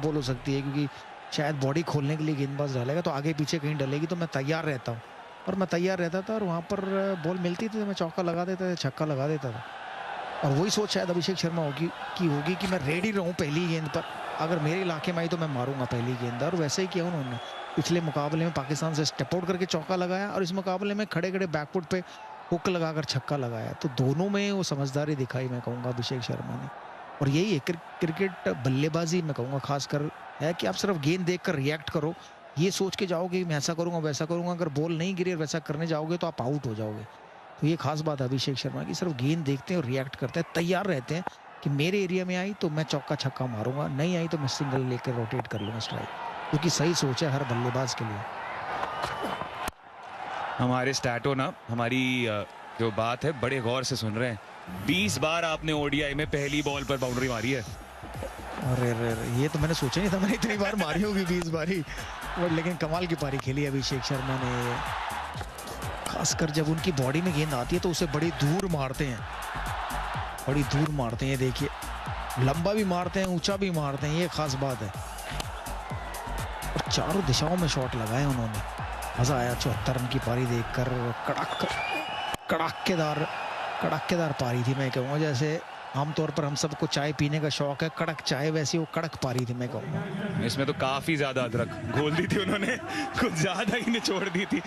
Ball हो सकती है, क्योंकि शायद बॉडी खोलने के लिए गेंदबाज डालेगा तो आगे पीछे कहीं डलेगी, तो मैं तैयार रहता हूँ। और मैं तैयार रहता था और वहाँ पर बॉल मिलती थी तो मैं चौका लगा देता था, छक्का लगा देता था। और वही सोच शायद अभिषेक शर्मा होगी कि मैं रेडी रहूँ पहली गेंद पर, अगर मेरे इलाके में आई तो मैं मारूंगा पहली गेंद। और वैसे ही किया उन्होंने। पिछले मुकाबले में पाकिस्तान से स्टेप आउट करके चौका लगाया और इस मुकाबले में खड़े खड़े बैकफुट पे हुक लगाकर छक्का लगाया। तो दोनों में वो समझदारी दिखाई, मैं कहूँगा, अभिषेक शर्मा ने। और यही है क्रिकेट बल्लेबाजी, मैं कहूँगा खासकर, है कि आप सिर्फ गेंद देखकर रिएक्ट करो, ये सोच के जाओगे मैं ऐसा करूंगा वैसा करूंगा, अगर बॉल नहीं गिरी और वैसा करने जाओगे तो आप आउट हो जाओगे। तो ये खास बात है अभिषेक शर्मा की, सिर्फ गेंद देखते हैं और रिएक्ट करते हैं, तैयार रहते हैं कि मेरे एरिया में आई तो मैं चौका छक्का मारूंगा, नहीं आई तो मैं सिंगल लेकर रोटेट कर लूंगा स्ट्राइक, क्योंकि सही सोच है हर बल्लेबाज के लिए। हमारे स्टैटो ना हमारी जो बात है बड़े गौर से सुन रहे हैं। 20 बार आपने ओडीआई में पहली बॉल पर बाउंड्री मारी है। अरे ये तो मैंने सोचा नहीं था मैंने इतनी बार मारी होगी 20 बारी। और लेकिन कमाल की पारी खेली अभिषेक शर्मा ने, खासकर जब उनकी बॉडी में गेंद आती है तो उसे बड़ी दूर मारते हैं, बड़ी दूर मारते हैं। देखिए लंबा भी मारते हैं, ऊंचा भी मारते हैं, ये खास बात है। और चारों दिशाओं में शॉट लगाए उन्होंने, मजा आया 74 रन की पारी देखकर। कड़ाकेदार पारी थी, मैं कहूँगा जैसे आमतौर पर हम सबको चाय पीने का शौक है, कड़क चाय, वैसी वो कड़क पारी थी, मैं कहूँगा। इसमें तो काफी ज्यादा अदरक घोल दी थी उन्होंने, कुछ ज्यादा ही निचोड़ दी थी।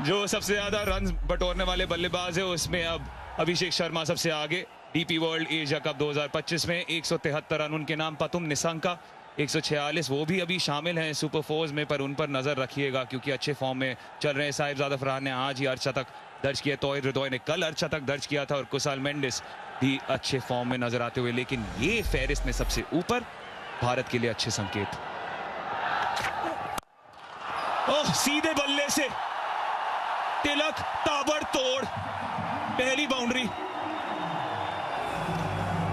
जो सबसे ज्यादा रन बटोरने वाले बल्लेबाज है उसमें अब अभिषेक शर्मा सबसे आगे। डीपी वर्ल्ड एशिया कप 2025 में 173 रन उनके नाम। पतुम निशंका 146, वो भी अभी शामिल हैं सुपर फोर्स में, पर उन पर नजर रखिएगा क्योंकि अच्छे फॉर्म में चल रहे हैं। साहिबजादा फरहान ने आज ही अर्धशतक दर्ज किया, तोहिद हृदय ने कल अर्धशतक दर्ज किया था और कुशाल मेंडिस भी अच्छे फॉर्म में नजर आते हुए। लेकिन ये फेरिस्त में सबसे ऊपर भारत के लिए अच्छे संकेत। ओह, सीधे बल्ले से तिलक ताबड़तोड़ पहली बाउंड्री।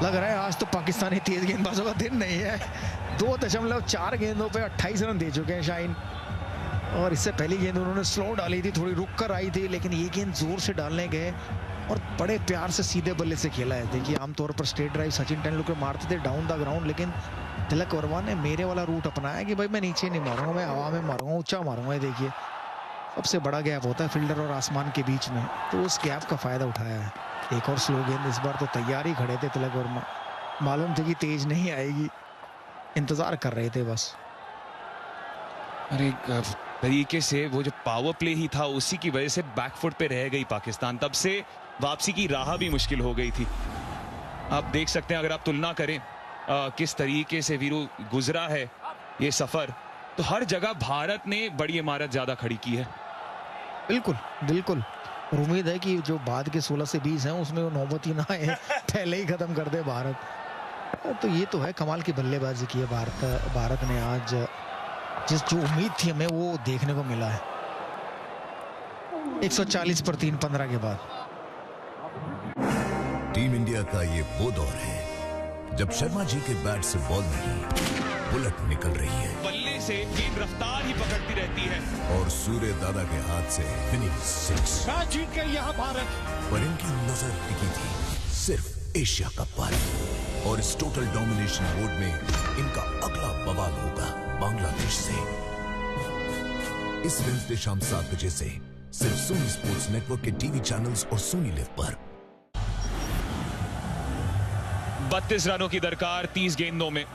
लग रहा है आज तो पाकिस्तानी तेज गेंदबाजों का दिन नहीं है। 2.4 गेंदों पे 28 रन दे चुके हैं शाहीन। और इससे पहली गेंद उन्होंने स्लो डाली थी, थोड़ी रुक कर आई थी, लेकिन ये गेंद जोर से डालने गए और बड़े प्यार से सीधे बल्ले से खेला है। देखिए आमतौर पर स्ट्रेट ड्राइव सचिन तेंदुलकर मारते थे डाउन द ग्राउंड, लेकिन तिलक वर्मा ने मेरे वाला रूट अपनाया कि भाई मैं नीचे नहीं मारूंगा, मैं हवा में मारूंगा, ऊंचा मारूंगा। देखिए सबसे बड़ा गैप होता है फील्डर और आसमान के बीच में, तो उस गैप का फायदा उठाया है। एक और स्लो गेंद, इस बार तो तैयार ही खड़े थे तिलक वर्मा, मालूम थे कि तेज नहीं आएगी, इंतजार कर रहे थे बस। अरे तरीके से वो जो पावर प्ले ही था उसी की वजह से बैकफुट पे रह गई पाकिस्तान, तब से वापसी की राह भी मुश्किल हो गई थी। आप देख सकते हैं अगर आप तुलना करें किस तरीके से वीरू गुजरा है ये सफर, तो हर जगह भारत ने बड़ी इमारत ज्यादा खड़ी की है। बिल्कुल और उम्मीद है कि जो बाद के 16 से 20 हैं उसमें वो नौबत ही ना आए, पहले ही खत्म कर दे भारत। तो ये तो है कमाल की बल्लेबाजी की है भारत ने आज, जो उम्मीद थी हमें वो देखने को मिला है। 140 पर 3-15 के बाद टीम इंडिया का ये वो दौर है जब शर्मा जी के बैट से बॉल नहीं बुलेट निकल रही है, बल्ले से गेंद रफ्तार ही पकड़ती रहती है और सूर्य दादा के हाथ से विनिंग सिक्स। मैच जीत गई यहाँ भारत। पर इनकी नजर टिकी थी सिर्फ एशिया कप पर, और इस टोटल डोमिनेशन मोड में इनका अगला बवाल होगा बांग्लादेश से। इस वेडनेसडे शाम 7 बजे से सिर्फ सोनी स्पोर्ट्स नेटवर्क के टीवी चैनल्स और सोनी लिव पर। 32 रनों की दरकार 30 गेंदों में,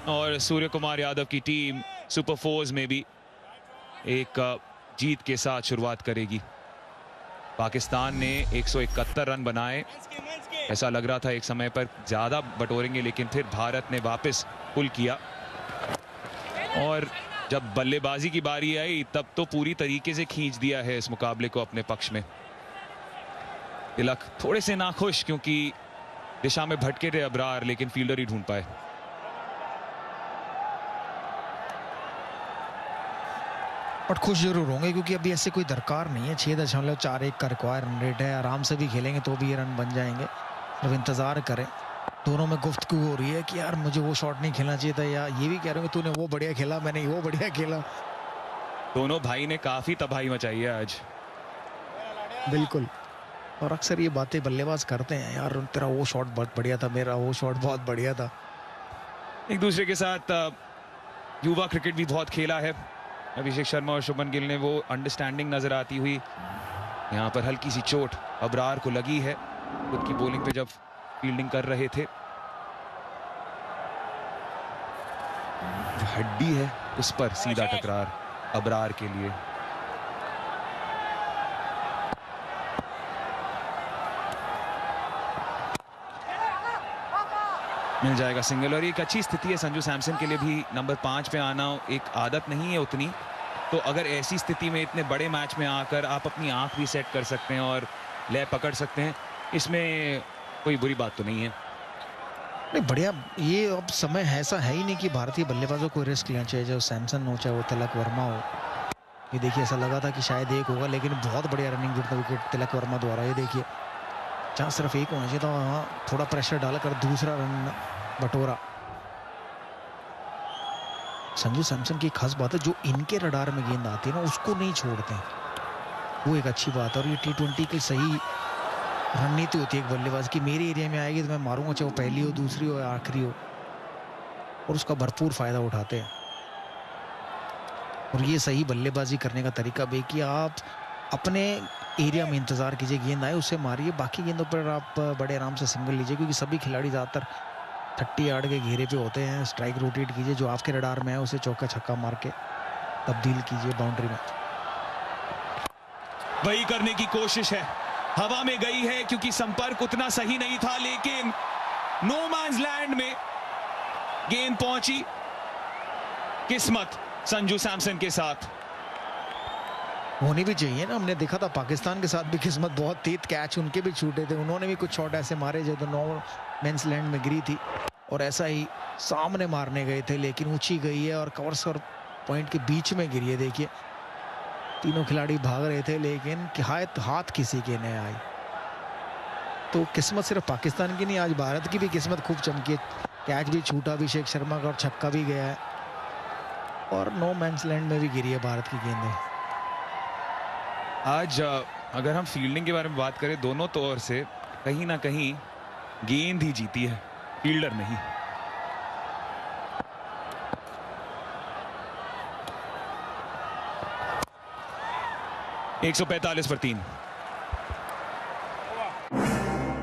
और सूर्य कुमार यादव की टीम सुपर फोर्स में भी एक जीत के साथ शुरुआत करेगी। पाकिस्तान ने 171 रन बनाए, ऐसा लग रहा था एक समय पर ज्यादा बटोरेंगे, लेकिन फिर भारत ने वापस पुल किया। और जब बल्लेबाजी की बारी आई तब तो पूरी तरीके से खींच दिया है इस मुकाबले को अपने पक्ष में। तिलक थोड़े से नाखुश क्योंकि दिशा में भटके थे अबरार, लेकिन फील्डर ही ढूंढ पाए। और खुश जरूर होंगे क्योंकि अभी ऐसे कोई दरकार नहीं है। 6.41 का रिक्वायर रन रेट है, आराम से भी खेलेंगे तो भी ये रन बन जाएंगे। अब इंतजार करें। दोनों में गुफ्तगू हो रही है कि यार मुझे वो शॉट नहीं खेलना चाहिए था, या ये भी कह रहे हो कि तूने वो बढ़िया खेला, मैंने वो बढ़िया खेला। दोनों भाई ने काफी तबाही मचाई है आज। बिल्कुल, और अक्सर ये बातें बल्लेबाज करते हैं, यार तेरा वो शॉट बहुत बढ़िया था, मेरा वो शॉट बहुत बढ़िया था। एक दूसरे के साथ युवा क्रिकेट भी बहुत खेला है अभिषेक शर्मा और शुभमन गिल ने, वो अंडरस्टैंडिंग नजर आती हुई। यहाँ पर हल्की सी चोट अबरार को लगी है खुद की बॉलिंग पे जब फील्डिंग कर रहे थे। हड्डी है उस पर सीधा टकरार अबरार के लिए। मिल जाएगा सिंगल, और एक अच्छी स्थिति है संजू सैमसन के लिए भी। नंबर 5 पे आना एक आदत नहीं है उतनी, तो अगर ऐसी स्थिति में इतने बड़े मैच में आकर आप अपनी आंख भी सेट कर सकते हैं और लय पकड़ सकते हैं, इसमें कोई बुरी बात तो नहीं है। नहीं, बढ़िया। ये अब समय ऐसा है ही नहीं कि भारतीय बल्लेबाजों को रिस्क लेना चाहिए, चाहे सैमसन हो चाहे वो तिलक वर्मा हो। ये देखिए, ऐसा लगा था कि शायद एक होगा, लेकिन बहुत बढ़िया रनिंग विकेट तिलक वर्मा द्वारा। ये देखिए, जहाँ सिर्फ एक होना चाहिए था वहाँ थोड़ा प्रेशर डालकर दूसरा रन बटोरा। संजू सैमसन की खास बात है, जो इनके रडार में गेंद आती है ना उसको नहीं छोड़ते हैं, वो एक अच्छी बात है। और ये T20 की सही रणनीति होती है एक बल्लेबाज की, मेरे एरिया में आएगी तो मैं मारूंगा, चाहे वो पहली हो, दूसरी हो या आखिरी हो, और उसका भरपूर फायदा उठाते हैं। और ये सही बल्लेबाजी करने का तरीका भी कि आप अपने एरिया में इंतजार कीजिए, गेंद आए उसे मारिए, बाकी गेंदों पर आप बड़े आराम से सिंगल लीजिए, क्योंकि सभी खिलाड़ी ज़्यादातर 30 यार्ड के घेरे पे होते हैं। स्ट्राइक रोटेट कीजिए, जो आपके रडार में है उसे चौका छक्का मार के तब्दील कीजिए बाउंड्री में। वही करने की कोशिश है, हवा में गई है क्योंकि संपर्क उतना सही नहीं था, लेकिन नो मैन्स लैंड में गेंद पहुंची। किस्मत संजू सैमसन के साथ होनी भी चाहिए ना। हमने देखा था पाकिस्तान के साथ भी किस्मत बहुत तेज, कैच उनके भी छूटे थे, उन्होंने भी कुछ शॉट ऐसे मारे जो तो नो मेंस लैंड में गिरी थी, और ऐसा ही सामने मारने गए थे लेकिन ऊंची गई है और कवर्स और पॉइंट के बीच में गिरी है। देखिए, तीनों खिलाड़ी भाग रहे थे लेकिन हाथ किसी के नहीं आई। तो किस्मत सिर्फ पाकिस्तान की नहीं, आज भारत की भी किस्मत खूब चमकी है। कैच भी छूटा अभिषेक शर्मा का और छक्का भी गया है, और नो मैंस लैंड में भी गिरी है भारत की गेंदें। आज अगर हम फील्डिंग के बारे में बात करें, दोनों तौर से कहीं ना कहीं गेंद ही जीती है, फील्डर नहीं। (145 पर 3)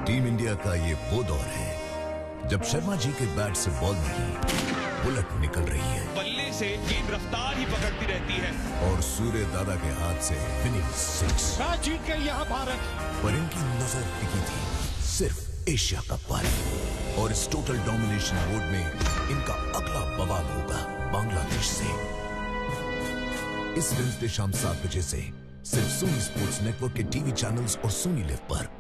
टीम इंडिया का ये वो दौर है जब शर्मा जी के बैट से बॉल नहीं बुलेट निकल रही है, बल्ले से गेंद रफ्तार ही पकड़ती रहती है, और सूर्य दादा के हाथ से विनिंग 6। मैच जीत गई यहाँ भारत। पर इनकी नजर टिकी थी सिर्फ एशिया कप पर, और इस टोटल डोमिनेशन मोड में इनका अगला बवाल होगा बांग्लादेश से। इस वेडनेसडे शाम 7 बजे से सिर्फ सोनी स्पोर्ट्स नेटवर्क के टीवी चैनल्स और सोनी लिव पर।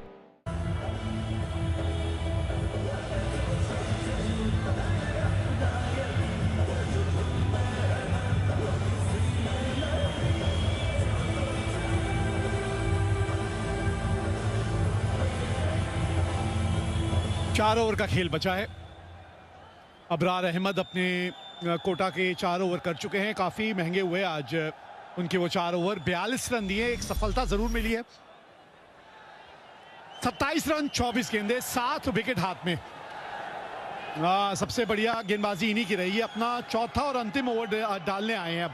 चार ओवर का खेल बचा है। अबरार अहमद अपने कोटा के 4 ओवर कर चुके हैं, काफी महंगे हुए आज उनके वो 4 ओवर। 42 रन दिए, एक सफलता जरूर मिली है। 27 रन 24 गेंदे, 7 विकेट हाथ में। सबसे बढ़िया गेंदबाजी इन्हीं की रही है। अपना चौथा और अंतिम ओवर डालने आए हैं अब।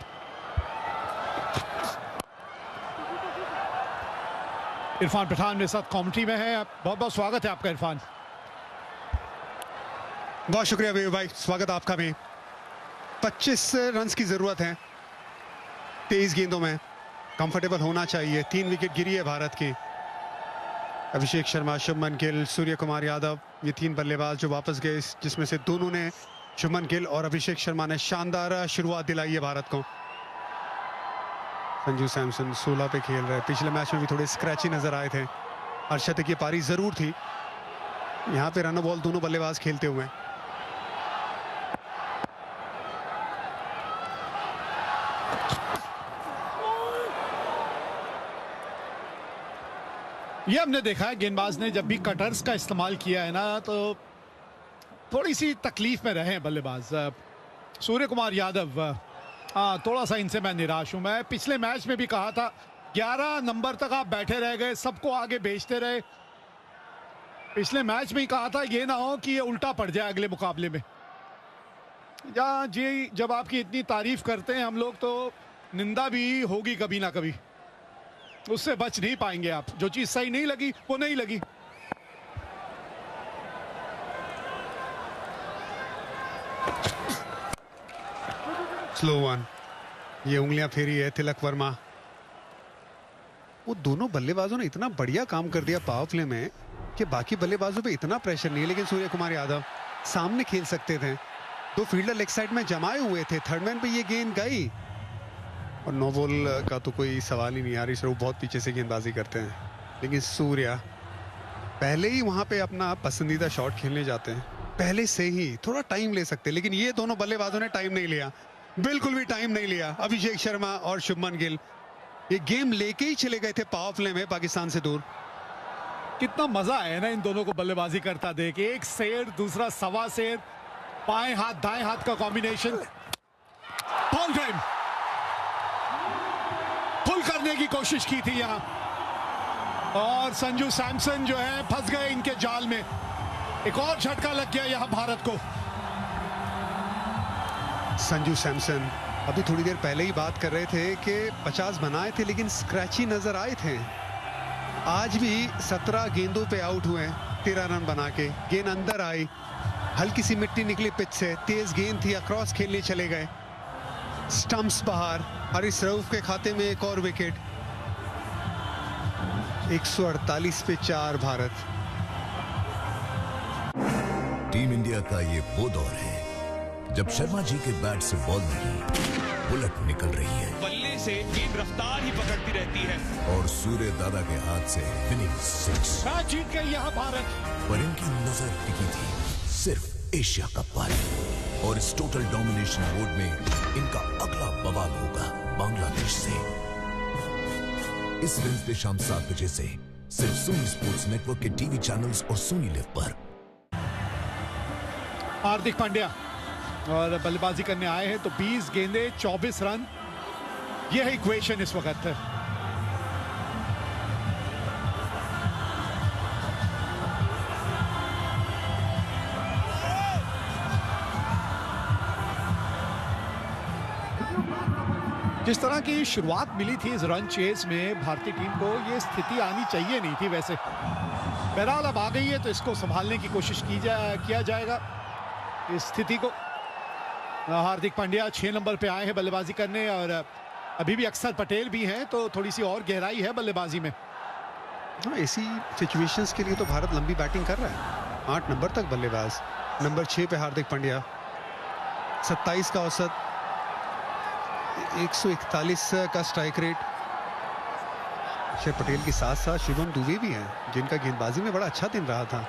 इरफान पठान मेरे साथ कमेंट्री में है, बहुत बहुत स्वागत है आपका इरफान। बहुत शुक्रिया वीर भाई, स्वागत आपका भी। 25 रन की जरूरत है 23 गेंदों में, कंफर्टेबल होना चाहिए। 3 विकेट गिरी है भारत की। अभिषेक शर्मा, शुभमन गिल, सूर्य कुमार यादव, ये 3 बल्लेबाज जो वापस गए, जिसमें से दोनों ने, शुभमन गिल और अभिषेक शर्मा ने शानदार शुरुआत दिलाई है भारत को। संजू सैमसन 16 पे खेल रहे, पिछले मैच में भी थोड़े स्क्रैची नजर आए थे। अर्शद की पारी जरूर थी, यहाँ पे रन बॉल दोनों बल्लेबाज खेलते हुए। ये हमने देखा है गेंदबाज ने जब भी कटर्स का इस्तेमाल किया है ना, तो थोड़ी सी तकलीफ में रहे हैं बल्लेबाज। सूर्य कुमार यादव, थोड़ा सा इनसे मैं निराश हूं। मैं पिछले मैच में भी कहा था 11 नंबर तक आप बैठे रह गए, सबको आगे भेजते रहे। पिछले मैच में ही कहा था ये ना हो कि ये उल्टा पड़ जाए अगले मुकाबले में। या जी, जब आपकी इतनी तारीफ करते हैं हम लोग तो निंदा भी होगी कभी ना कभी, उससे बच नहीं पाएंगे आप। जो चीज सही नहीं लगी वो नहीं लगी। स्लो वन, ये उंगलियां फेरी है तिलक वर्मा। वो दोनों बल्लेबाजों ने इतना बढ़िया काम कर दिया पावर प्ले में कि बाकी बल्लेबाजों पे इतना प्रेशर नहीं है। लेकिन सूर्य कुमार यादव सामने खेल सकते थे, दो फील्डर लेग साइड में जमाए हुए थे, थर्ड मैन पे ये गेंद गई और नो बॉल का तो कोई सवाल ही नहीं। हारिस रऊफ बहुत पीछे से गेंदबाजी करते हैं, लेकिन सूर्या पहले ही वहां पे अपना पसंदीदा शॉट खेलने जाते हैं, पहले से ही थोड़ा टाइम ले सकते। लेकिन ये दोनों बल्लेबाजों ने टाइम नहीं लिया, बिल्कुल भी टाइम नहीं लिया। अभिषेक शर्मा और शुभमन गिल ये गेम लेके ही चले गए थे पावर प्ले में पाकिस्तान से दूर। कितना मजा आया ना इन दोनों को बल्लेबाजी करता देख, एक शेर दूसरा सवा शेर, बाएं हाथ दाएं हाथ का कॉम्बिनेशन। बॉल टाइम, पुल करने की कोशिश की थी यहां और संजू सैमसन जो है फंस गए इनके जाल में। एक और झटका लग गया यहां भारत को। संजू सैमसन अभी थोड़ी देर पहले ही बात कर रहे थे कि 50 बनाए थे लेकिन स्क्रैची नजर आए थे। आज भी 17 गेंदों पे आउट हुए, 13 रन बना के। गेंद अंदर आई, हल्की सी मिट्टी निकली पिच से, तेज गेंद थी, अक्रॉस खेलने चले गए, स्टंप्स बाहर। हारिस रऊफ के खाते में एक और विकेट। 148 पे 4 भारत। टीम इंडिया का ये वो दौर है जब शर्मा जी के बैट से बॉल नहीं बुलेट निकल रही है, बल्ले से गेंद रफ्तार ही पकड़ती रहती है और सूर्य दादा के हाथ से विनिंग 6। मैच जीत गई यहां भारत। पर इनकी नजर टिकी थी सिर्फ एशिया कप पर, और इस टोटल डोमिनेशन मोड में इनका अगला बवाल होगा बांग्लादेश से। इस वेडनेसडे शाम 7 बजे से सिर्फ सोनी स्पोर्ट्स नेटवर्क के टीवी चैनल्स और सोनी लिव पर। हार्दिक पांड्या और बल्लेबाजी करने आए हैं तो 20 गेंदे 24 रन, यह है इक्वेशन इस वक्त। जिस तरह की शुरुआत मिली थी इस रन चेस में भारतीय टीम को, यह स्थिति आनी चाहिए नहीं थी वैसे। बहरहाल अब आ गई है तो इसको संभालने की कोशिश किया जाएगा इस स्थिति को। हार्दिक पांड्या 6 नंबर पे आए हैं बल्लेबाजी करने और अभी भी अक्षर पटेल भी हैं, तो थोड़ी सी और गहराई है बल्लेबाजी में। हाँ, ऐसी सिचुएशंस के लिए तो भारत लंबी बैटिंग कर रहा है। 8 नंबर तक बल्लेबाज, नंबर 6 पे हार्दिक पांड्या, 27 का औसत, 141 का स्ट्राइक रेट। अक्षर पटेल के साथ साथ शुभम दुबे भी हैं जिनका गेंदबाजी में बड़ा अच्छा दिन रहा था।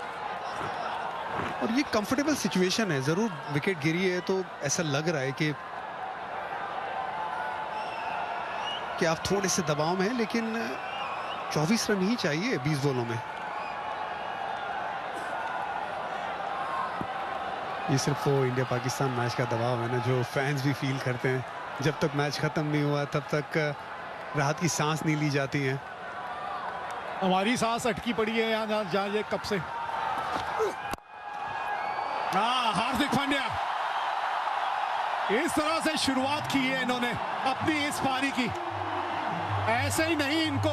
और ये कंफर्टेबल सिचुएशन है, जरूर विकेट गिरी है तो ऐसा लग रहा है कि आप थोड़े से दबाव में हैं, लेकिन 24 रन ही चाहिए 20 बॉलों में। ये सिर्फ वो इंडिया पाकिस्तान मैच का दबाव है ना, जो फैंस भी फील करते हैं। जब तक मैच खत्म नहीं हुआ तब तक राहत की सांस नहीं ली जाती है। हमारी सांस अटकी पड़ी है यहाँ जहाँ कब से। हार्दिक पांड्या इस तरह से शुरुआत की है इन्होंने अपनी इस पारी की। ऐसे ही नहीं, इनको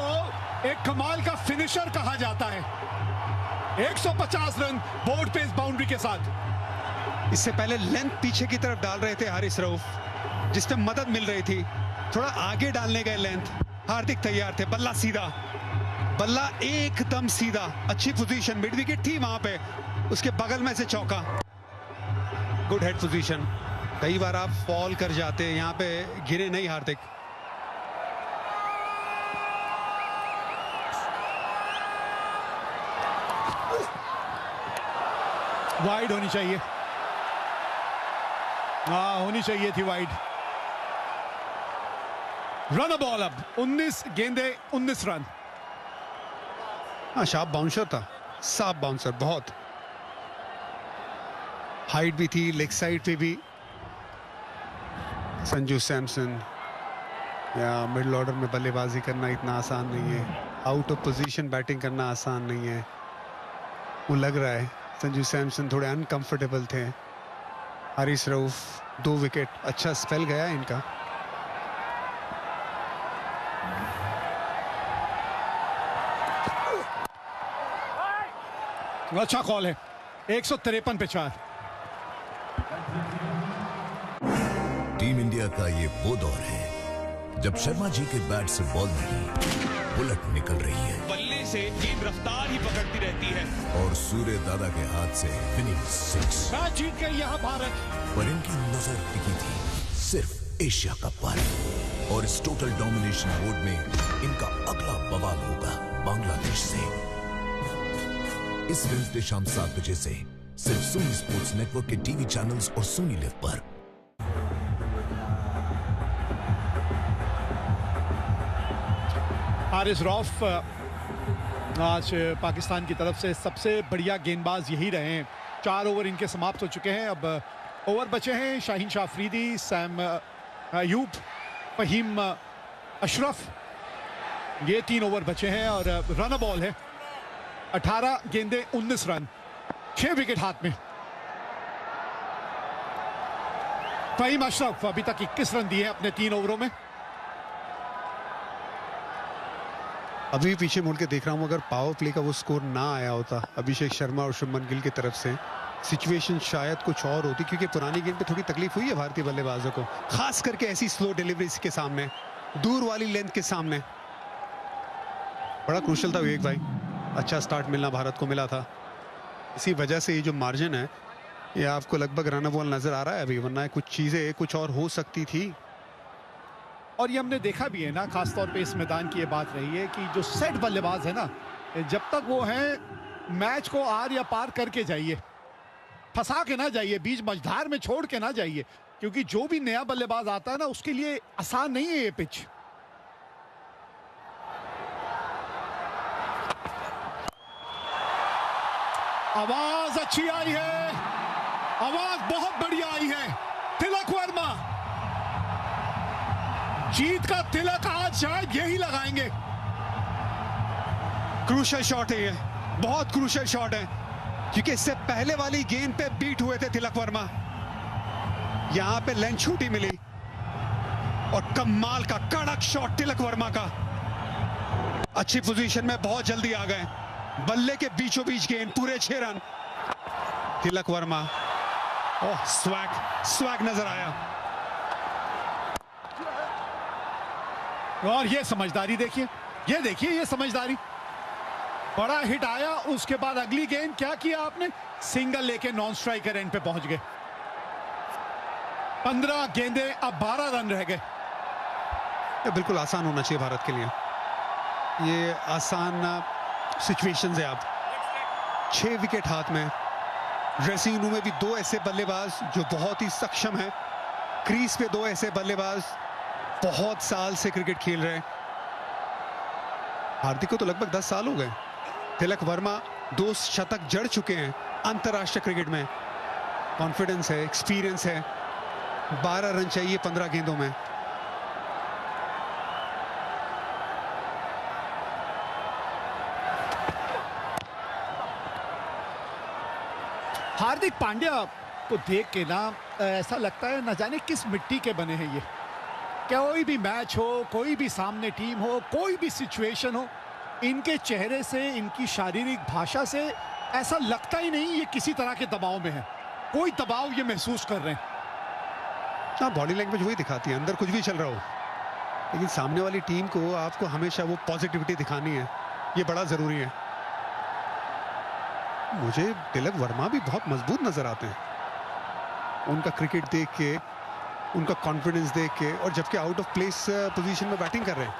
एक कमाल का फिनिशर कहा जाता है। 150 रन बोर्ड पे इस बाउंड्री के साथ। इससे पहले लेंथ पीछे की तरफ डाल रहे थे हारिस रऊफ, जिस पे मदद मिल रही थी। थोड़ा आगे डालने गए लेंथ, हार्दिक तैयार थे। बल्ला सीधा, बल्ला एकदम सीधा, अच्छी पोजीशन, मिड विकेट थी वहां पे, उसके बगल में से चौका। Good head position. कई बार आप फॉल कर जाते हैं, यहाँ पे गिरे नहीं हार्दिक। वाइड होनी चाहिए, होनी चाहिए थी वाइड। रन बॉल अब 19 गेंदे 19 रन। शार्प बाउंसर था, साफ बाउंसर, बहुत हाइट भी थी, लेग साइड पे भी। संजू सैमसन, या मिडिल ऑर्डर में बल्लेबाजी करना इतना आसान नहीं है, आउट ऑफ पोजीशन बैटिंग करना आसान नहीं है। वो लग रहा है संजू सैमसन थोड़े अनकंफर्टेबल थे। हारिस रऊफ 2 विकेट, अच्छा स्पेल गया इनका। अच्छा कॉल है, 153 पे 4। टीम इंडिया का ये वो दौर है जब शर्मा जी के बैट से बॉल नहीं, बुलेट निकल रही है। बल्ले से गेंद रफ्तार ही पकड़ती रहती है और सूर्य दादा के हाथ से विनिंग 6। मैच जीत गई यहाँ भारत। पर इनकी नजर टिकी थी सिर्फ एशिया कप पर, और इस टोटल डोमिनेशन मोड में इनका अगला बवाल होगा बांग्लादेश से। इस वेडनेसडे शाम 7 बजे से सिर्फ सोनी स्पोर्ट्स नेटवर्क के टीवी चैनल्स और सोनी लिव पर। हारिस रऊफ आज पाकिस्तान की तरफ से सबसे बढ़िया गेंदबाज यही रहे हैं। 4 ओवर इनके समाप्त हो चुके हैं। अब ओवर बचे हैं शाहीन शाह अफरीदी, सैम अयूब, फहीम अशरफ, ये 3 ओवर बचे हैं और रन बॉल है। 18 गेंदे 19 रन, 6 विकेट हाथ में। फहीम अशरफ अभी तक 21 रन दिए हैं अपने 3 ओवरों में। अभी पीछे मुड़ के देख रहा हूं, अगर पावर प्ले का वो स्कोर ना आया होता अभिषेक शर्मा और शुभमन गिल की तरफ से, सिचुएशन शायद कुछ और होती, क्योंकि पुरानी गेंद पे थोड़ी तकलीफ हुई है भारतीय बल्लेबाजों को, खास करके ऐसी स्लो डिलीवरीज के सामने, दूर वाली लेंथ के सामने। बड़ा क्रूशल था विवेक भाई, अच्छा स्टार्ट मिलना भारत को मिला था। इसी वजह से ये जो मार्जिन है ये आपको लगभग रन बॉल नजर आ रहा है अभी, वरना कुछ चीजें कुछ और हो सकती थी। और ये हमने देखा भी है ना, खासतौर पे इस मैदान की ये बात रही है कि जो सेट बल्लेबाज है ना, जब तक वो हैं मैच को आर या पार करके जाइए, फंसा के ना जाइए, बीच मझधार में छोड़ के ना जाइए, क्योंकि जो भी नया बल्लेबाज आता है ना उसके लिए आसान नहीं है ये पिच। आवाज अच्छी आई है, आवाज बहुत बढ़िया आई है। तिलक वर्मा जीत का तिलक आज शायद यही लगाएंगे। क्रूशल शॉट है ये, बहुत क्रूशल शॉट है, क्योंकि इससे पहले वाली गेंद पे बीट हुए थे तिलक वर्मा, यहां पे लेंथ छोटी मिली और कमाल का कड़क शॉट तिलक वर्मा का। अच्छी पोजीशन में बहुत जल्दी आ गए, बल्ले के बीचों बीच गेंद, पूरे 6 रन। तिलक वर्मा, ओह स्वैग नजर आया। और ये समझदारी देखिए, ये देखिए ये समझदारी। बड़ा हिट आया, उसके बाद अगली गेंद क्या किया आपने, सिंगल लेके नॉन स्ट्राइकर एंड पे पहुंच गए। 15 गेंदे, अब 12 रन रह गए। ये बिल्कुल आसान होना चाहिए भारत के लिए, ये आसान सिचुएशंस है। अब 6 विकेट हाथ में, ड्रेसिंग रूम में भी 2 ऐसे बल्लेबाज जो बहुत ही सक्षम हैं, क्रीज पे 2 ऐसे बल्लेबाज बहुत साल से क्रिकेट खेल रहे हैं। हार्दिक को तो लगभग 10 साल हो गए। तिलक वर्मा 2 शतक जड़ चुके हैं अंतरराष्ट्रीय क्रिकेट में। कॉन्फिडेंस है, एक्सपीरियंस है। 12 रन चाहिए 15 गेंदों में। हार्दिक पांड्या को देख के ना ऐसा लगता है न जाने किस मिट्टी के बने हैं ये। कोई भी मैच हो, कोई भी सामने टीम हो, कोई भी सिचुएशन हो, इनके चेहरे से, इनकी शारीरिक भाषा से ऐसा लगता ही नहीं ये किसी तरह के दबाव में है। कोई दबाव ये महसूस कर रहे हैं। हाँ, बॉडी लैंग्वेज वही दिखाती है, अंदर कुछ भी चल रहा हो, लेकिन सामने वाली टीम को आपको हमेशा वो पॉजिटिविटी दिखानी है, ये बड़ा जरूरी है। मुझे तिलक वर्मा भी बहुत मजबूत नजर आते हैं, उनका क्रिकेट देख के, उनका कॉन्फिडेंस देख के, और जबकि आउट ऑफ प्लेस पोजीशन में बैटिंग कर रहे हैं।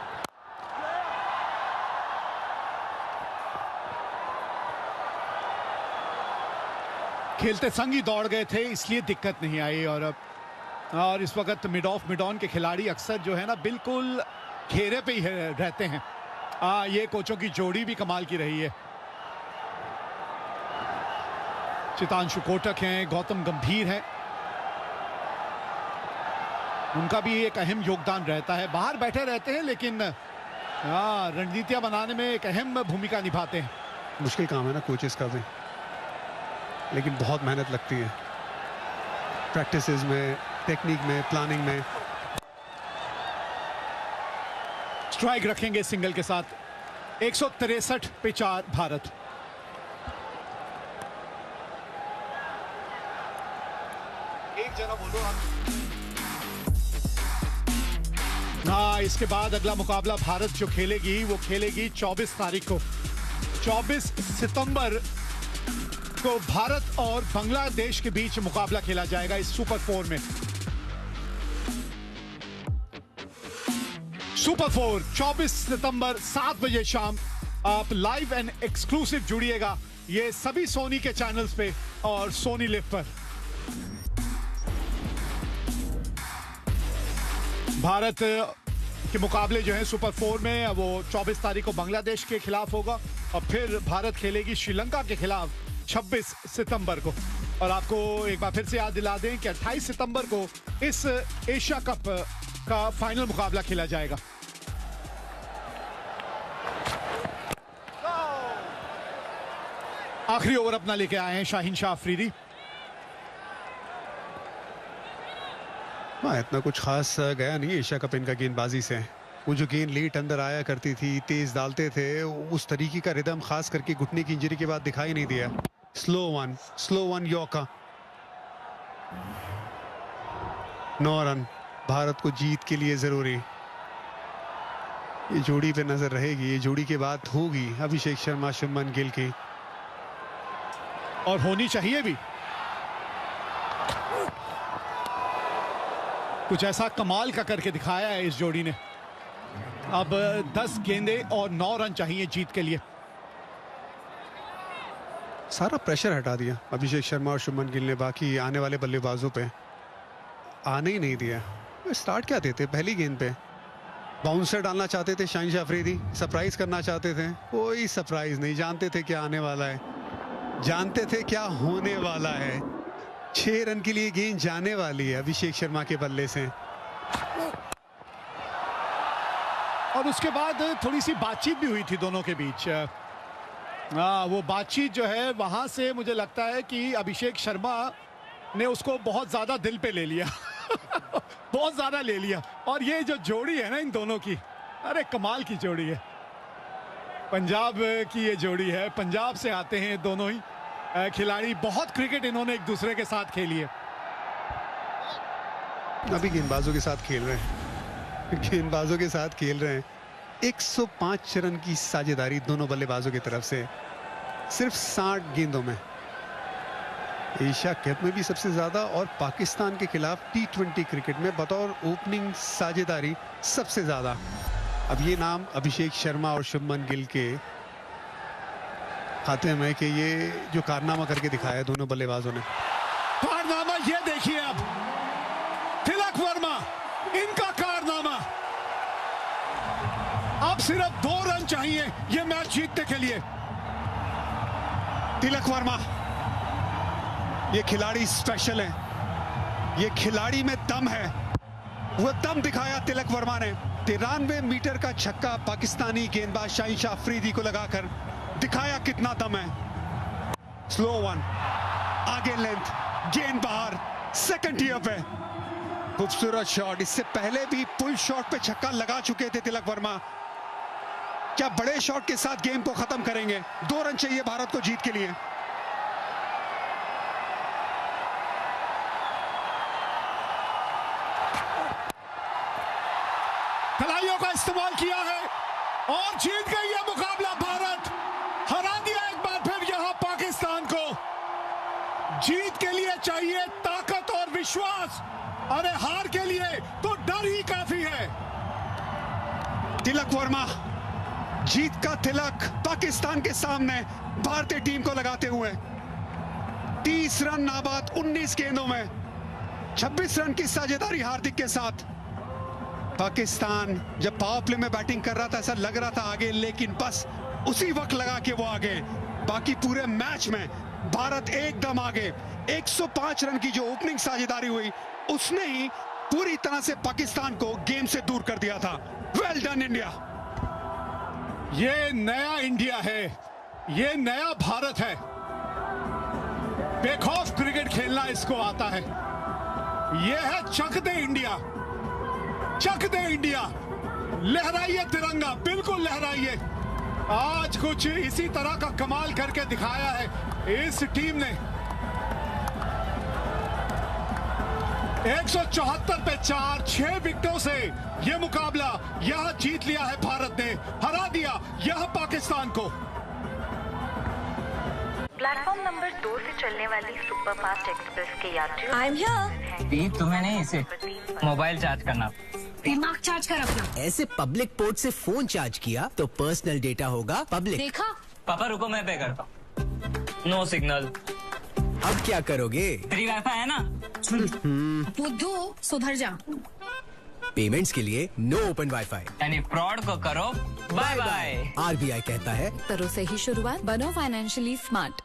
खेलते संग ही दौड़ गए थे, इसलिए दिक्कत नहीं आई। और इस वक्त मिड ऑफ मिड ऑन के खिलाड़ी अक्सर जो है ना बिल्कुल घेरे पे ही रहते हैं। ये कोचों की जोड़ी भी कमाल की रही है। चितांशु कोटक हैं, गौतम गंभीर हैं, उनका भी एक अहम योगदान रहता है। बाहर बैठे रहते हैं लेकिन रणनीतियां बनाने में एक अहम भूमिका निभाते हैं। मुश्किल काम है ना कोचेस का भी, लेकिन बहुत मेहनत लगती है। प्रैक्टिसेस में, टेक्निक में, प्लानिंग में। स्ट्राइक रखेंगे सिंगल के साथ। 163 पे 4 भारत। एक जना बोलो आप। हाँ, इसके बाद अगला मुकाबला भारत जो खेलेगी वो खेलेगी 24 तारीख को। 24 सितंबर को भारत और बांग्लादेश के बीच मुकाबला खेला जाएगा इस सुपर 4 में। सुपर 4 24 सितंबर 7 बजे शाम। आप लाइव एंड एक्सक्लूसिव जुड़िएगा ये सभी सोनी के चैनल्स पे और सोनी लिव पर। भारत के मुकाबले जो है सुपर 4 में वो 24 तारीख को बांग्लादेश के खिलाफ होगा और फिर भारत खेलेगी श्रीलंका के खिलाफ 26 सितंबर को। और आपको एक बार फिर से याद दिला दें कि 28 सितंबर को इस एशिया कप का फाइनल मुकाबला खेला जाएगा। आखिरी ओवर अपना लेके आए हैं शाहीन शाह अफरीदी। हाँ, इतना कुछ खास गया नहीं एशिया कप इनका गेंदबाजी से। वो जो गेंद लेट अंदर आया करती थी, तेज डालते थे, उस तरीके का रिदम खास करके घुटने की इंजरी के बाद दिखाई नहीं दिया। Slow one yorker. 9 run Bharat को जीत के लिए जरूरी। ये जोड़ी पे नजर रहेगी, ये जोड़ी के बाद होगी अभिषेक शर्मा शुभमन गिल की, और होनी चाहिए भी। कुछ ऐसा कमाल का करके दिखाया है इस जोड़ी ने। अब 10 गेंदे और 9 रन चाहिए जीत के लिए। सारा प्रेशर हटा दिया अभिषेक शर्मा और शुभमन गिल ने बाकी आने वाले बल्लेबाजों पे। आने ही नहीं दिया। स्टार्ट क्या देते पहली गेंद पे? बाउंसर डालना चाहते थे शाहीन शाह अफरीदी, सरप्राइज करना चाहते थे। कोई सरप्राइज नहीं, जानते थे क्या आने वाला है, जानते थे क्या होने वाला है। 6 रन के लिए गेंद जाने वाली है अभिषेक शर्मा के बल्ले से। और उसके बाद थोड़ी सी बातचीत भी हुई थी दोनों के बीच। वो बातचीत जो है वहां से मुझे लगता है कि अभिषेक शर्मा ने उसको बहुत ज्यादा दिल पे ले लिया। बहुत ज्यादा ले लिया। और ये जो जोड़ी है ना इन दोनों की, अरे कमाल की जोड़ी है। पंजाब की ये जोड़ी है, पंजाब से आते हैं दोनों ही खिलाड़ी। बहुत क्रिकेट इन्होंने एक दूसरे के साथ खेली है। अभी गेंदबाजों के साथ खेल रहे हैं, गेंदबाजों के साथ खेल रहे हैं। 105 रन की साझेदारी दोनों बल्लेबाजों की तरफ से सिर्फ 60 गेंदों में। एशिया कप में भी सबसे ज्यादा और पाकिस्तान के खिलाफ T20 क्रिकेट में बतौर ओपनिंग साझेदारी सबसे ज्यादा। अब ये नाम अभिषेक शर्मा और शुभमन गिल के खाते में कि ये जो कारनामा करके दिखाया दोनों बल्लेबाजों ने। कारनामा ये देखिए, अब तिलक वर्मा, इनका कारनामा। अब सिर्फ 2 रन चाहिए ये मैच जीतने के लिए। तिलक वर्मा, ये खिलाड़ी स्पेशल है, ये खिलाड़ी में दम है। वो दम दिखाया तिलक वर्मा ने। 93 मीटर का छक्का पाकिस्तानी गेंदबाज शाहीन शाह अफरीदी को लगाकर दिखाया कितना दम है। स्लो वन, आगे लेंथ, गेंद बाहर, सेकंड ईयर पे खूबसूरत शॉट। इससे पहले भी पुल शॉट पे छक्का लगा चुके थे तिलक वर्मा। क्या बड़े शॉट के साथ गेम को खत्म करेंगे? 2 रन चाहिए भारत को जीत के लिए। खिलाड़ियों का इस्तेमाल किया है और जीत गई है मुकाबला भारत। हरा दिया एक बार फिर यहां पाकिस्तान को। जीत के लिए चाहिए ताकत और विश्वास, अरे हार के लिए तो डर ही काफी है। तिलक वर्मा, जीत का तिलक पाकिस्तान के सामने भारतीय टीम को लगाते हुए 30 रन नाबाद 19 गेंदों में 26 रन की साझेदारी हार्दिक के साथ। पाकिस्तान जब पावर प्ले में बैटिंग कर रहा था ऐसा लग रहा था आगे, लेकिन बस उसी वक्त लगा के वो आगे। बाकी पूरे मैच में भारत एकदम आगे। 105 रन की जो ओपनिंग साझेदारी हुई उसने ही पूरी तरह से पाकिस्तान को गेम से दूर कर दिया था। Well done India. ये नया इंडिया है, ये नया भारत है। बेखौफ क्रिकेट खेलना इसको आता है। ये है चक दे इंडिया, चक दे इंडिया। लहराइए तिरंगा, बिल्कुल लहराइए। आज कुछ इसी तरह का कमाल करके दिखाया है इस टीम ने। 174 पे 4, 6 विकेटों से यह मुकाबला यहां जीत लिया है भारत ने, हरा दिया यह पाकिस्तान को। प्लेटफॉर्म नंबर 2 से चलने वाली सुपरफास्ट एक्सप्रेस के यात्रियों आई एम हियर। तुम्हें नहीं, इसे मोबाइल चार्ज करना। दिमाग चार्ज कर अपना। ऐसे पब्लिक पोर्ट से फोन चार्ज किया तो पर्सनल डेटा होगा पब्लिक। देखा? पापा रुको, मैं पे करता हूँ। No signal. अब क्या करोगे? फ्री वाईफाई है ना? बुद्धू सुधर जा। पेमेंट्स के लिए नो ओपन वाईफाई। यानी फ्रॉड को करो बाय बाय। RBI कहता है करो सही शुरुआत, बनो financially smart.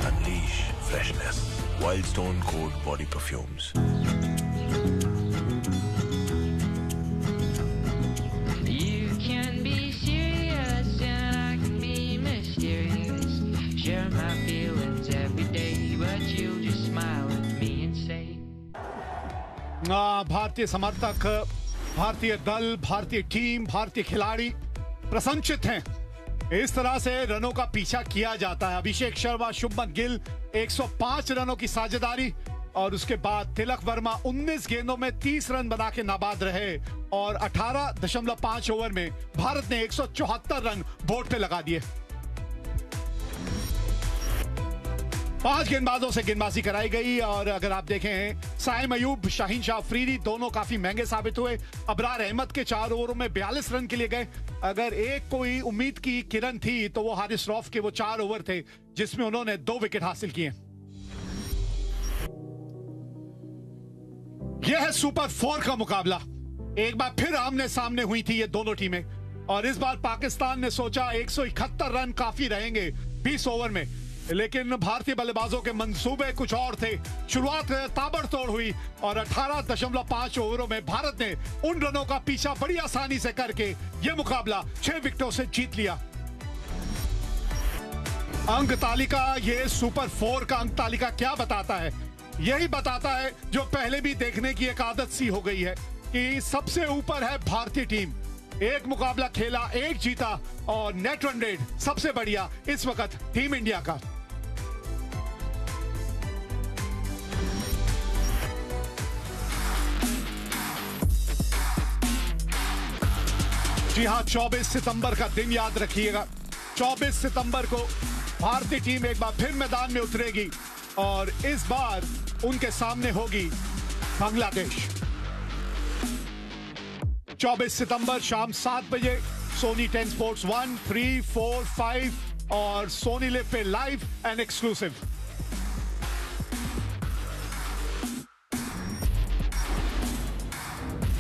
Unleash freshness. Wild Stone Cold Body Perfumes. You can be serious and I can be mysterious. Share my feelings every day, but you just smile at me and say. भारतीय समर्थक, भारतीय दल, भारतीय team, भारतीय खिलाड़ी प्रसन्नचित हैं। इस तरह से रनों का पीछा किया जाता है। अभिषेक शर्मा, शुभमन गिल 105 रनों की साझेदारी और उसके बाद तिलक वर्मा 19 गेंदों में 30 रन बना के नाबाद रहे और 18.5 ओवर में भारत ने 174 रन बोर्ड पे लगा दिए। 5 गेंदबाजों से गेंदबाजी कराई गई और अगर आप देखें साइम अयूब, शाहीन शाह अफरीदी दोनों काफी महंगे साबित हुए। अबरार अहमद के 4 ओवरों में 42 रन के लिए गए। अगर एक कोई उम्मीद की किरण थी तो वो हारिस रऊफ के वो 4 ओवर थे जिसमें उन्होंने 2 विकेट हासिल किए। यह है सुपर 4 का मुकाबला। एक बार फिर आमने सामने हुई थी ये दोनों टीमें और इस बार पाकिस्तान ने सोचा 171 रन काफी रहेंगे 20 ओवर में, लेकिन भारतीय बल्लेबाजों के मंसूबे कुछ और थे। शुरुआत ताबड़तोड़ हुई और 18.5 ओवरों में भारत ने उन रनों का पीछा बड़ी आसानी से करके यह मुकाबला 6 विकेटों से जीत लिया। अंक तालिका, ये सुपर 4 का अंक तालिका क्या बताता है? यही बताता है जो पहले भी देखने की एक आदत सी हो गई है कि सबसे ऊपर है भारतीय टीम। एक मुकाबला खेला, एक जीता और नेट रन रेट सबसे बढ़िया इस वक्त टीम इंडिया का। जी हां, 24 सितंबर का दिन याद रखिएगा। 24 सितंबर को भारतीय टीम एक बार फिर मैदान में उतरेगी और इस बार उनके सामने होगी बांग्लादेश। 24 सितंबर शाम 7 बजे सोनी 10 स्पोर्ट्स 1, 3, 4, 5 और सोनी लिव पे लाइव एंड एक्सक्लूसिव।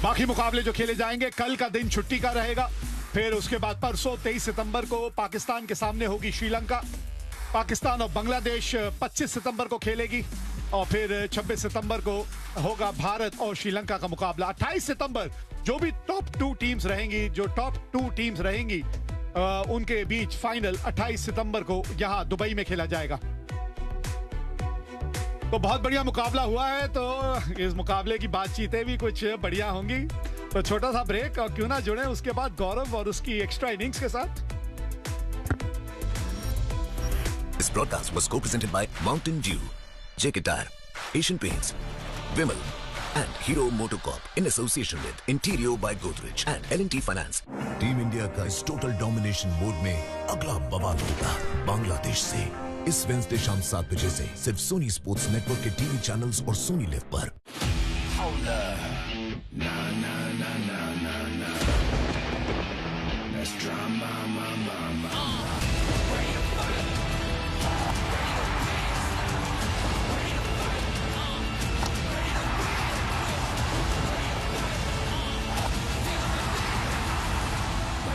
बाकी मुकाबले जो खेले जाएंगे, कल का दिन छुट्टी का रहेगा। फिर उसके बाद परसों 23 सितंबर को पाकिस्तान के सामने होगी श्रीलंका। पाकिस्तान और बांग्लादेश 25 सितंबर को खेलेगी और फिर 26 सितंबर को होगा भारत और श्रीलंका का मुकाबला। 28 सितंबर जो भी टॉप 2 टीम्स रहेंगी उनके बीच फाइनल 28 सितंबर को यहां दुबई में खेला जाएगा। तो बहुत बढ़िया मुकाबला हुआ है, तो इस मुकाबले की बातचीतें भी कुछ बढ़िया होंगी। तो छोटा सा ब्रेक और क्यों ना जुड़े उसके बाद गौरव और उसकी एक्स्ट्रा इनिंग्स के साथ। This broadcast was co-presented by Mountain Dew, JK Tyre, Asian Paints, Vimal, and Hero MotoCorp in association with Interior by Godrej and L&T Finance. Team India का इस टोटल डोमिनेशन मोड में अगला बवाल होगा बांग्लादेश से। इस वेडनेसडे शाम 7 बजे से सिर्फ सोनी स्पोर्ट्स नेटवर्क के टीवी चैनल्स और सोनी लिव पर।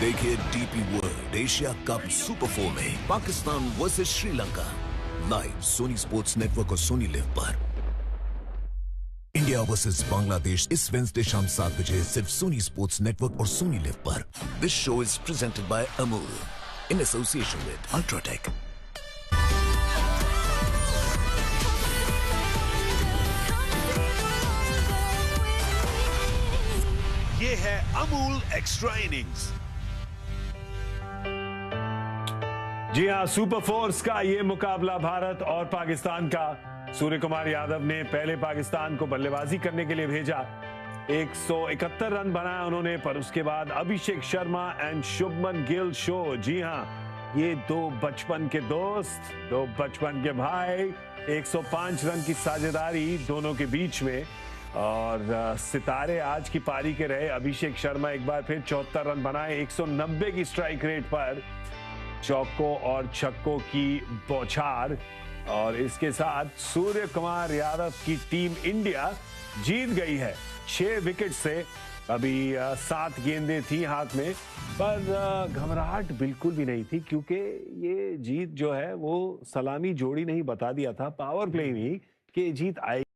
देखिए DP World Asia cup super 4 में Pakistan versus Sri Lanka live Sony sports network और सोनी लिव पर। इंडिया वर्सेस बांग्लादेश इस वेडनेसडे शाम 7 बजे सिर्फ सोनी स्पोर्ट्स नेटवर्क और सोनी लिव पर। This show is presented by Amul in association with UltraTech. Amul extra innings. जी हां, सुपर फोर्स का ये मुकाबला भारत और पाकिस्तान का। सूर्य कुमार यादव ने पहले पाकिस्तान को बल्लेबाजी करने के लिए भेजा, 171 रन बनाया उन्होंने, पर उसके बाद अभिषेक शर्मा एंड शुभमन गिल शो। जी हां, ये दो बचपन के दोस्त, दो बचपन के भाई, 105 रन की साझेदारी दोनों के बीच में। और सितारे आज की पारी के रहे। अभिषेक शर्मा एक बार फिर 74 रन बनाए 190 की स्ट्राइक रेट पर, चौकों और छक्कों की बौछार। और इसके साथ सूर्य कुमार यादव की टीम इंडिया जीत गई है 6 विकेट से। अभी 7 गेंदें थी हाथ में, पर घबराहट बिल्कुल भी नहीं थी, क्योंकि ये जीत जो है वो सलामी जोड़ी नहीं बता दिया था, पावर प्ले में कि जीत आएगी।